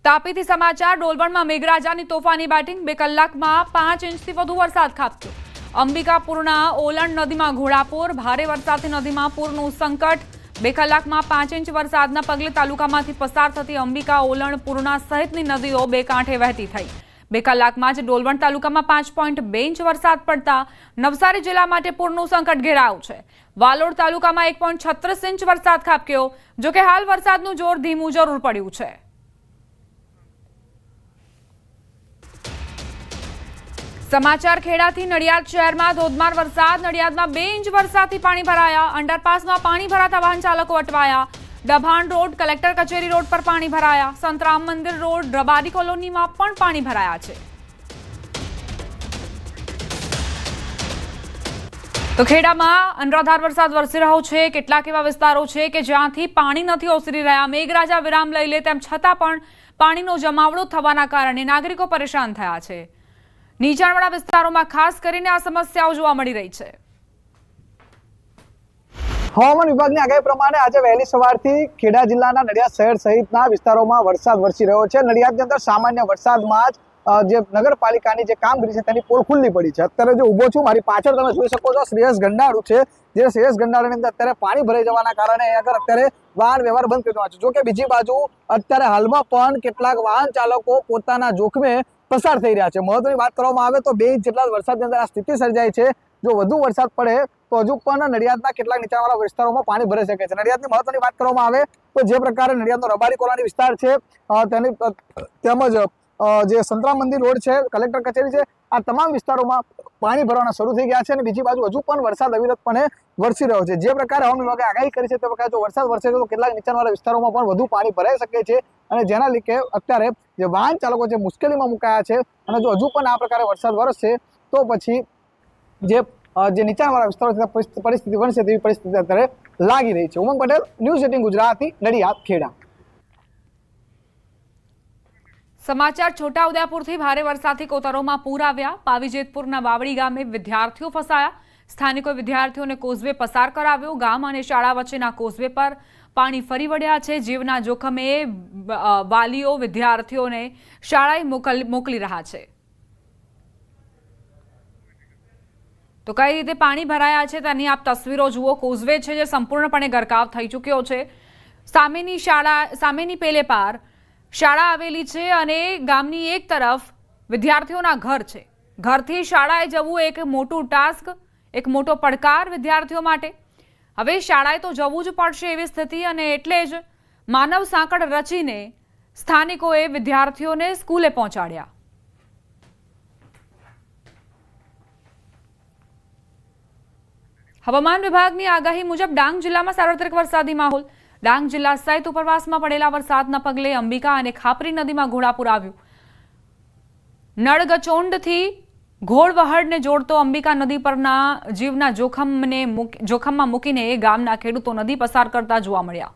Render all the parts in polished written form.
તાપીથી સમાચાર ડોલવણમાં મેઘરાજાની તોફાની બેટિંગ 2 કલાકમાં 5 ઇંચથી વધુ વરસાદ ખાબક્યો। અંબિકાપુરના ઓલણ નદીમાં ઘોડાપુર, ભારે વરસાદથી નદીમાં પૂરનું સંકટ। 2 કલાકમાં 5 ઇંચ વરસાદના પગલે તાલુકામાંથી પસાર થતી અંબિકા, ઓલણ, પૂર્ણા સહિતની નદીઓ બે કાંઠે વહેતી થઈ। 2 કલાકમાં જ ડોલવણ તાલુકામાં 5.2 ઇંચ વરસાદ પડતા નવસારી જિલ્લા માટે પૂરનું સંકટ ઘેરાયું છે। વાલોડ તાલુકામાં 1.36 ઇંચ વરસાદ ખાબક્યો। જોકે હાલ વરસાદનું જોર ધીમું જરૂર પડ્યું છે। समाचार खेड़ाथी नड़ियाद शहर में धोधमार वरसाद। नड़ियाद में 2 इंच वरसादथी पाणी भराया। अंडरपास में पाणी भराता वाहन चालको अटवाया। डभाण रोड, कलेक्टर कचेरी रोड पर पाणी भराया। संतराम मंदिर रोड, रबारी कॉलोनी में पण पाणी भराया छे। तो खेड़ा में अनराधार वरसाद वरसी रह्यो छे। केटलाक एवा विस्तारो छे के ज्यांथी पाणी नथी ओसरी रह्या। मेघराजा विराम लई ले तेम छतां पण पाणीनो जमावड़ो थवाना कारणे नागरिको परेशान थया छे। નીચાણવાળા વિસ્તારોમાં ખાસ કરીને આ સમસ્યાઓ જોવા મળી રહી છે। હવામાન વિભાગની આગાહી પ્રમાણે આજે વહેલી સવારથી ખેડા જિલ્લાના નડિયાદ શહેર સહિતના વિસ્તારોમાં વરસાદ વરસી રહ્યો છે। નડિયાદની અંદર સામાન્ય વરસાદમાં જ જે નગરપાલિકાની જે કામગીરી છે તેની પોલ ખુલ્લી પડી છે। અત્યારે જો ઊભો છું, મારી પાછળ તમે જોઈ શકો છો શ્રેયસ ગંડાળું છે, જે શ્રેયસ ગંડાળાની અંદર અત્યારે પાણી ભરાઈ જવાના કારણે આગળ અત્યારે વાહન વ્યવહાર બંધ કરી દેવાનો છે। જો કે બીજી બાજુ અત્યારે હાલમાં પણ કેટલાક વાહન ચાલકો પોતાના જોખમે પસાર થઈ રહ્યા છે। મહત્વની વાત કરવામાં આવે તો 2 ઇંચ જેટલા વરસાદની અંદર આ સ્થિતિ સર્જાય છે। જો વધુ વરસાદ પડે તો હજુ પણ નડિયાદના કેટલાક નીચાણવાળા વિસ્તારોમાં પાણી ભરાઈ શકે છે। નડિયાદની મહત્વની વાત કરવામાં આવે તો જે પ્રકારે નડિયાદનો રબારી કોલોની વિસ્તાર છે તેની તેમજ જે સંતરામ મંદિર રોડ છે, કલેક્ટર કચેરી છે, આ તમામ વિસ્તારોમાં પાણી ભરવાના શરૂ થઈ ગયા છે। અને બીજી બાજુ હજુ પણ વરસાદ અવિરતપણે વરસી રહ્યો છે। જે પ્રકારે હવામાન વિભાગે આગાહી કરી છે તે પ્રકારે જો વરસાદ વરસે તો કેટલાક નીચાણવાળા વિસ્તારોમાં પણ વધુ પાણી ભરાઈ શકે છે। અને જેના લીધે અત્યારે જે વાહન ચાલકો છે મુશ્કેલીમાં મુકાયા છે। અને જો હજુ પણ આ પ્રકારે વરસાદ વરસશે તો પછી જે નીચાણવાળા વિસ્તારો છે પરિસ્થિતિ બનશે તેવી પરિસ્થિતિ અત્યારે લાગી રહી છે। ઉમંગ પટેલ, ન્યૂઝ 18 ગુજરાતી, નડિયાદ, ખેડા। समाचार छोटाउदेपुरथी भारे वरसादथी कोतरोमां पूर आव्या। पावीजेतपुરના વાવડી ગામે વિદ્યાર્થીઓ ફસાયા। સ્થાનિકોએ વિદ્યાર્થીઓને કોઝવે પસાર કરાવ્યો। ગામ અને શાળા વચ્ચેના કોઝવે પર પાણી ફરી વળ્યા છે। જીવના જોખમે વાલીઓ વિદ્યાર્થીઓને શાળાએ મોકલી રહ્યા છે। તો કઈ રીતે પાણી ભરાયા છે તેની આપ તસવીરો જુઓ। કોઝવે છે જે સંપૂર્ણપણે ગરકાવ થઈ ચૂક્યો છે। સામેની પેલે પાર શાળા આવેલી છે અને ગામની એક તરફ વિદ્યાર્થીઓના ઘર છે। ઘરથી શાળાએ જવું એક મોટું ટાસ્ક, એક મોટો પડકાર વિદ્યાર્થીઓ માટે। હવે શાળાએ તો જવું જ પડશે એવી સ્થિતિ, અને એટલે જ માનવ સાંકળ રચીને સ્થાનિકોએ વિદ્યાર્થીઓને સ્કૂલે પહોંચાડ્યા। હવામાન વિભાગની આગાહી મુજબ ડાંગ જિલ્લામાં સાર્વત્રિક વરસાદી માહોલ। ડાંગ જિલ્લા સહિત ઉપરવાસમાં પડેલા વરસાદના પગલે અંબિકા અને ખાપરી નદીમાં ઘોડાપુર આવ્યું। નળગચોંડથી ઘોડવહડને જોડતો અંબિકા નદી પરના જીવના જોખમમાં મૂકીને ગામના ખેડૂતો નદી પસાર કરતા જોવા મળ્યા।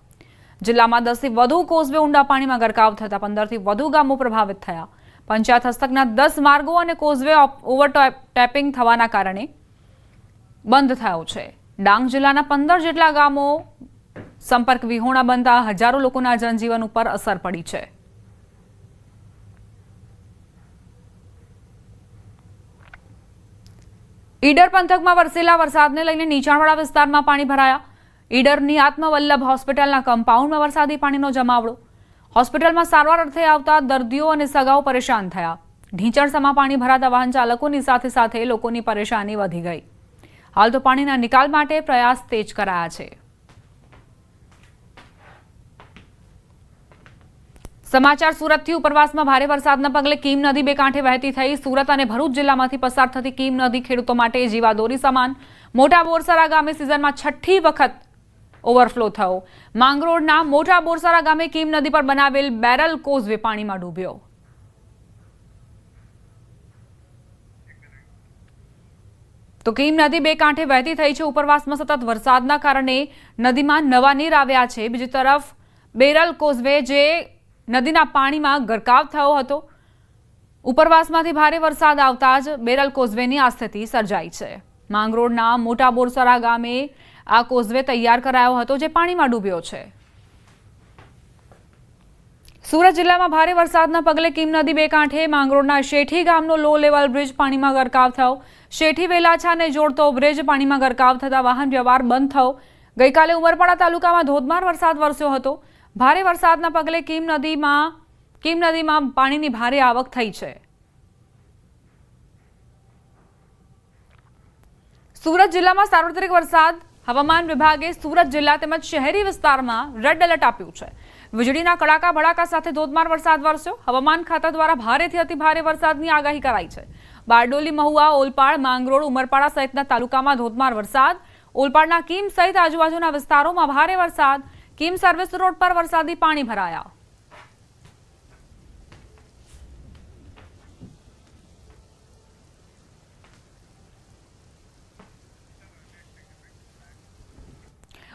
જિલ્લામાં 10થી વધુ કોઝવે ઊંડા પાણીમાં ગરકાવ થતા 15થી વધુ ગામો પ્રભાવિત થયા। પંચાયત હસ્તકના 10 માર્ગો અને કોઝવે ઓવરટેપિંગ થવાના કારણે બંધ થયો છે। ડાંગ જિલ્લાના 15 જેટલા ગામો સંપર્ક વિહોણા બનતા હજારો લોકોના જનજીવન ઉપર અસર પડી છે। ઈડર પંથકમાં વરસેલા વરસાદને લઈને નીચાણવાળા વિસ્તારમાં પાણી ભરાયા। ઈડરની આત્મવલ્લભ હોસ્પિટલના કમ્પાઉન્ડમાં વરસાદી પાણીનો જમાવડો। હોસ્પિટલમાં સારવાર અર્થે આવતા દર્દીઓ અને સગાઓ પરેશાન થયા। ઢીંચણસમાં પાણી ભરાતા વાહન ચાલકોની સાથે સાથે લોકોની પરેશાની વધી ગઈ। હાલ તો પાણીના નિકાલ માટે પ્રયાસ તેજ કરાયા છે। સમાચાર સુરતથી ઉપરવાસમાં ભારે વરસાદના પગલે કીમ નદી બે કાંઠે વહેતી થઈ। સુરત અને ભરૂચ જિલ્લામાંથી પસાર થતી કીમ નદી ખેડૂતો માટે જીવાદોરી સમાન। મોટા બોરસરા ગામે સિઝનમાં 6ઠી વખત ઓવરફ્લો થયો। માંગરોળના મોટા બોરસરા ગામે કીમ નદી પર બનાવેલ બેરલ કોઝવે પાણીમાં ડૂબ્યો। તો કીમ નદી બે કાંઠે વહેતી થઈ છે। ઉપરવાસમાં સતત વરસાદના કારણે નદીમાં નવા નીર આવ્યા છે। બીજી તરફ બેરલ કોઝવે જે નદીના પાણીમાં ગરકાવ થયો હતો। ઉપરવાસમાંથી ભારે વરસાદ આવતા જ બેરલ કોઝવેની આ સ્થિતિ સર્જાઈ છે। માંગરોળના મોટા બોરસરા ગામે આ કોઝવે તૈયાર કરાયો હતો જે પાણીમાં ડૂબ્યો છે। સુરત જિલ્લામાં ભારે વરસાદના પગલે કીમ નદી બે કાંઠે માંગરોળના શેઠી ગામનો લો લેવલ બ્રિજ પાણીમાં ગરકાવ થયો। શેઠી વેલાછાને જોડતો બ્રિજ પાણીમાં ગરકાવ થતા વાહન વ્યવહાર બંધ થયો। ગઈકાલે ઉમરપાડા તાલુકામાં ધોધમાર વરસાદ વરસ્યો હતો। ભારે વરસાદના પગલે કીમ નદીમાં પાણીની ભારે આવક થઈ છે। સુરત જિલ્લામાં સાર્વત્રિક વરસાદ। હવામાન વિભાગે સુરત જિલ્લા તેમજ શહેરી વિસ્તારમાં રેડ એલર્ટ આપ્યું છે। વીજળીના કડાકા ભડાકા સાથે ધોધમાર વરસાદ વરસ્યો। હવામાન ખાતા દ્વારા ભારેથી અતિ ભારે વરસાદની આગાહી કરાઈ છે। બારડોલી, મહુવા, ઓલપાડ, માંગરોળ, ઉમરપાડા સહિતના તાલુકામાં ધોધમાર વરસાદ। ઓલપાડના કીમ સહિત આજુબાજુના વિસ્તારોમાં ભારે વરસાદ। કીમ સર્વિસ રોડ પર વરસાદી પાણી ભરાયા।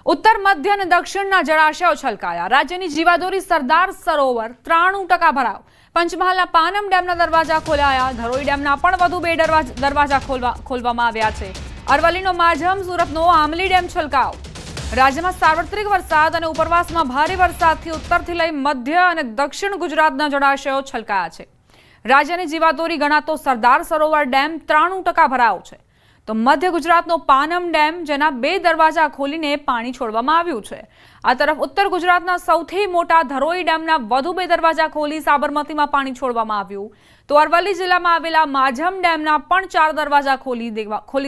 उत्तर मध्य और दक्षिण जलाशयों छलकाया। राज्यनी जीवादोरी सरदार सरोवर 93% भराव। पंचमहालना पानम डेमना दरवाजा खोलाया। धरोई डेमना पण वधु 2 दरवाजा खोलवामां आव्या छे। अरवलीनो माझम, सूरतनो आमली डेम छलकाव। राज्यमां सार्वत्रिक वरसाद अने उपरवासमां भारे वरसादथी उत्तरथी लई मध्य अने दक्षिण गुजरातना जलाशयों छलकाया छे। राज्यनी जीवादोरी गणातो सरदार सरोवर डेम 93% भराव छे। तो मध्य गुजरातनो पानम डेम जेना 2 दरवाजा खोलीने पाणी छोड़वामां आव्युं छे। आ तरफ उत्तर गुजरातना सौथी मोटा धरोई डेमना वधु 2 दरवाजा खोली साबरमतीमां पाणी छोड़वामां आव्युं। तो अरवली जिल्लामां आवेला माझम डेमना पण 4 दरवाजा खोली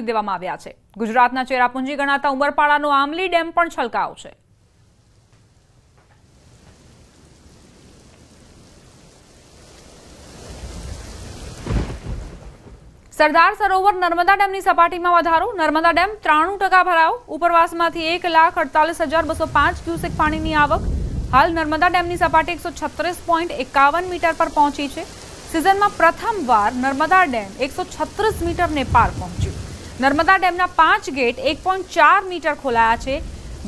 देवामां आव्या छे। गुजरातना चेरापूंजी गणाता उमरपाड़ानो आमली डेम पण छलकायो छे। सरदार सरोवर नर्मदा डेमनी सपाटीमां वधारो। नर्मदा डेम 93% भराव। उपरवासमांथी 1,48,205 क्यूसेक पाणीनी आवक। हाल नर्मदा डेमनी सपाटी 136.51 मीटर पर पहोंची छे। सीजनमां प्रथमवार नर्मदा डेम 136 मीटर ने पार पहोंच्यो। नर्मदा डेमना 5 गेट 1.4 मीटर खोलाया छे।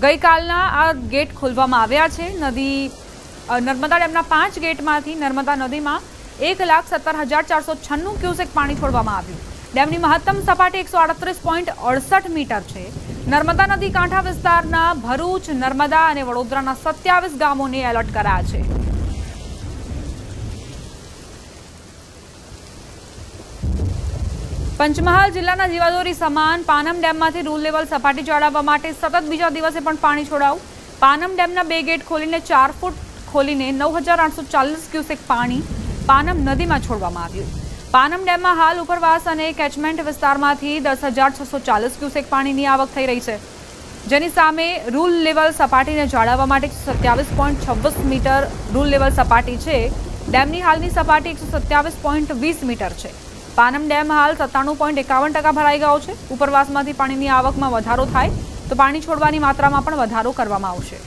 गईकालना आ गेट खोलवामां आव्या छे। नर्मदा डेमना 5 गेटमांथी नर्मदा नदीमां 1,17,496 क्यूसेक पाणी छोड़वामां आव्युं। डेमनी महत्तम सपाटी 138.68 मीटर छे। नर्मदा नदी कांठा विस्तारना भरूच, नर्मदा अने वडोदराना 27 गामोने एलर्ट कराया छे। पंचमहाल जिल्लाना जीवादोरी समान पानम डेममांथी रूल लेवल सपाटी जाळववा माटे सतत बीजा दिवसे पण पाणी छोड़ाव्युं। पानम डेमना 2 गेट खोलीने 4 फूट खोलीने 9,840 क्यूसेक पाणी पानम नदी में छोड़वामां आव्युं। पानम डेम में हाल उपरवास और केचमेंट विस्तारमांथी 10,640 क्यूसेक पाणीनी आवक थई रही है। जेनी सामे रूल लेवल सपाटीने जाळववा माटे 127.26 मीटर रूल लेवल सपाटी छे। डेमनी हालनी सपाटी 127.20 मीटर है। पानम डेम हाल 97.51% भराई गयो है। उपरवासमांथी पाणीनी आवकमां वधारो थाय तो पाणी छोड़वानी मात्रामां पण वधारो करवामां आवशे।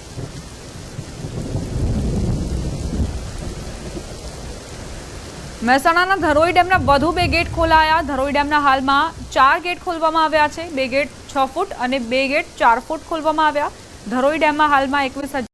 મહેસાણાના ધરોઈ ડેમના વધુ 2 ગેટ ખોલાયા। ધરોઈ ડેમના હાલમાં 4 ગેટ ખોલવામાં આવ્યા છે। 2 ગેટ 6 ફૂટ અને 2 ગેટ 4 ફૂટ ખોલવામાં આવ્યા। ધરોઈ ડેમમાં હાલમાં 21,000